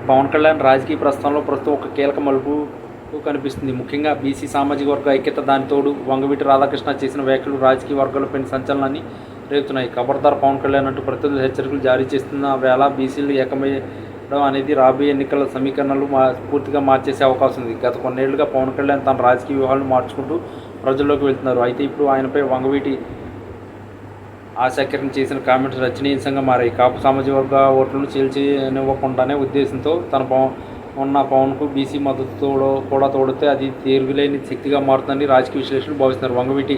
పవన్ కళ్యాణ్ రాజకీయ ప్రస్థానంలో ప్రస్తుతం ఒక కీలక మలుపు కనిపిస్తుంది. ముఖ్యంగా బీసీ సామాజిక వర్గ ఐక్యత, దాని తోడు వంగవీటి రాధాకృష్ణ చేసిన వ్యాఖ్యలు రాజకీయ వర్గాల్లో పెను సంచలనాన్ని రేపుతున్నాయి. ఖబర్దార్ పవన్ కళ్యాణ్ అంటూ ప్రతినిధులు హెచ్చరికలు జారీ చేస్తున్న వేళ బీసీలు ఏకమయ్యడం అనేది రాబోయే ఎన్నికల సమీకరణలు పూర్తిగా మార్చేసే అవకాశం ఉంది. గత కొన్నేళ్లుగా పవన్ కళ్యాణ్ తన రాజకీయ వ్యూహాలను మార్చుకుంటూ ప్రజల్లోకి వెళ్తున్నారు. అయితే ఇప్పుడు ఆయనపై వంగవీటి ఆశాకిరణ్ చేసిన కామెంట్స్ రచనీయాంశంగా మారాయి. కాపు సామాజిక వర్గ ఓట్లను చీల్చనివ్వకుండానే ఉద్దేశంతో ఉన్న పవన్కు బీసీ మద్దతు కూడా తోడితే అది తీరుగులేని శక్తిగా మారుతుందని రాజకీయ విశ్లేషకులు భావిస్తున్నారు. వంగవీటి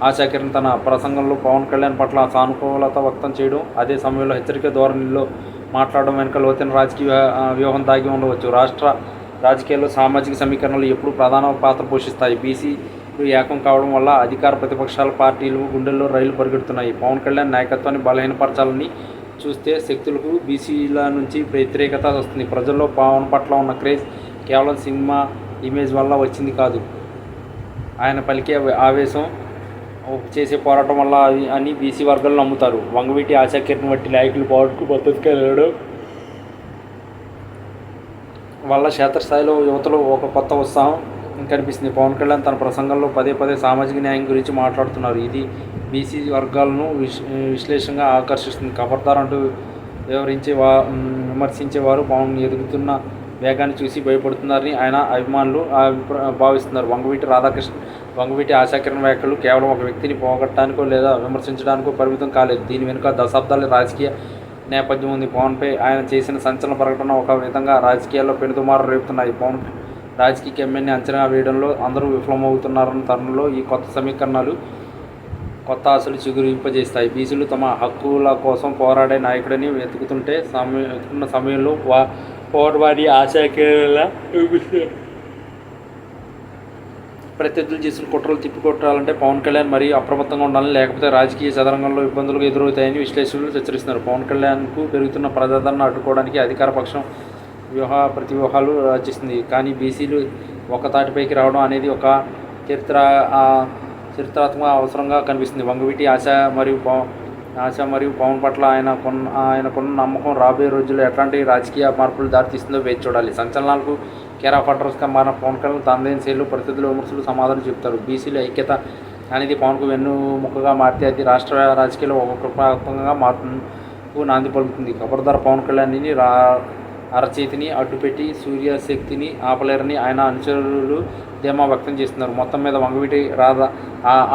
ఆశాకిరణ్ తన ప్రసంగంలో పవన్ కళ్యాణ్ పట్ల సానుకూలత వ్యక్తం చేయడం, అదే సమయంలో హెచ్చరిక ధోరణిలో మాట్లాడడం వెనుక లోతైన రాజకీయ వ్యూహం దాగి ఉండవచ్చు. రాష్ట్ర రాజకీయాల్లో సామాజిక సమీకరణలు ఎప్పుడూ ప్రధాన పాత్ర పోషిస్తాయి. బీసీలు ఏకం కావడం వల్ల అధికార ప్రతిపక్షాల పార్టీలు గుండెల్లో రైలు పరిగెడుతున్నాయి. పవన్ కళ్యాణ్ నాయకత్వాన్ని బలహీనపరచాలని చూస్తే శక్తులకు బీసీల నుంచి వ్యతిరేకత వస్తుంది. ప్రజల్లో పవన్ పట్ల ఉన్న క్రేజ్ కేవలం సినిమా ఇమేజ్ వల్ల వచ్చింది కాదు, ఆయన పలికే ఆవేశం, చేసే పోరాటం వల్ల అని బీసీ వర్గాలు నమ్ముతారు. వంగవీటి ఆశాకిరణ్ వంటి నాయకులు పవన్కు మద్దతుగా వెళ్ళడం వల్ల క్షేత్రస్థాయిలో యువతలో ఒక కొత్త ఉత్సాహం కనిపిస్తుంది. పవన్ కళ్యాణ్ తన ప్రసంగంలో పదే సామాజిక న్యాయం గురించి మాట్లాడుతున్నారు. ఇది బీసీ వర్గాలను విశ్లేషంగా ఆకర్షిస్తుంది. ఖబర్దార్ అంటూ విమర్శించేవారు పవన్ ఎదుగుతున్న వేగాన్ని చూసి భయపడుతున్నారని ఆయన అభిమానులు భావిస్తున్నారు. వంగవీటి ఆశాకిరణ్ వ్యాఖ్యలు కేవలం ఒక వ్యక్తిని పోగొట్టడానికో లేదా విమర్శించడానికో పరిమితం కాలేదు. దీని వెనుక దశాబ్దాల రాజకీయ నేపథ్యం ఉంది. పవన్పై ఆయన చేసిన సంచలన ప్రకటన ఒక విధంగా రాజకీయాల్లో పెనుదుమారు రేపుతున్నాయి. పవన్ రాజకీయ కెమ్మెన్ని అంచనా వేయడంలో అందరూ విఫలమవుతున్నారన్న తరుణంలో ఈ కొత్త సమీకరణాలు కొత్త ఆశలు చిగురింపజేస్తాయి. బీసీలు తమ హక్కుల కోసం పోరాడే నాయకుడిని వెతుకుతున్న సమయంలో పవన్వాడి ఆశాకిరణ్ ప్రత్యర్థులు చేసిన కుట్రలు తిప్పికొట్టాలంటే పవన్ కళ్యాణ్ మరీ అప్రమత్తంగా ఉండాలని, లేకపోతే రాజకీయ చదరంగంలో ఇబ్బందులు ఎదురవుతాయని విశ్లేషకులు హెచ్చరిస్తున్నారు. పవన్ కళ్యాణ్కు పెరుగుతున్న ప్రజాదరణ అడ్డుకోవడానికి అధికార పక్షం ప్రతివ్యూహాలు రచిస్తుంది. కానీ బీసీలు ఒకతాటిపైకి రావడం అనేది ఒక చరిత్రాత్మక అవసరంగా కనిపిస్తుంది. వంగవీటి ఆశ మరియు పవన్ పట్ల ఆయనకున్న నమ్మకం రాబోయే రోజుల్లో ఎట్లాంటి రాజకీయ మార్పులు దారితీస్తుందో వేచి చూడాలి. సంచలనాలకు కేర్ ఆఫ్ అడ్రస్గా మారిన పవన్ కళ్యాణ్ తనదైన శైలిలో ప్రతినిధులు విమర్శలు సమాధానం చెబుతారు. బీసీల ఐక్యత అనేది పవన్కు వెన్నుముకగా మారితే అది రాష్ట్ర రాజకీయాల్లో ఒక కృపాత్మకంగా మార్పుకు నాంది పలుకుతుంది. ఖబర్దార్ పవన్ కళ్యాణ్ని అరచేతిని అడ్డుపెట్టి సూర్యశక్తిని ఆపలేరని ఆయన అనుచరులు ధీమా వ్యక్తం చేస్తున్నారు. మొత్తం మీద వంగవీటి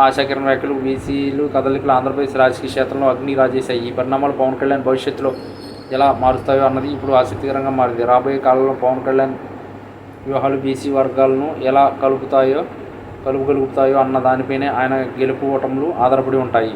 ఆశాకిరణ్ వ్యాఖ్యలు బీసీలు కదలికలు ఆంధ్రప్రదేశ్ రాజకీయ క్షేత్రంలో అగ్ని రాజేశాయి. ఈ పరిణామాలు పవన్ కళ్యాణ్ భవిష్యత్తులో ఎలా మారుస్తాయో అన్నది ఇప్పుడు ఆసక్తికరంగా మారింది. రాబోయే కాలంలో పవన్ కళ్యాణ్ వ్యూహాలు బీసీ వర్గాలను ఎలా కలుపుగలుగుతాయో అన్న దానిపైనే ఆయన గెలుపు ఓటములు ఆధారపడి ఉంటాయి.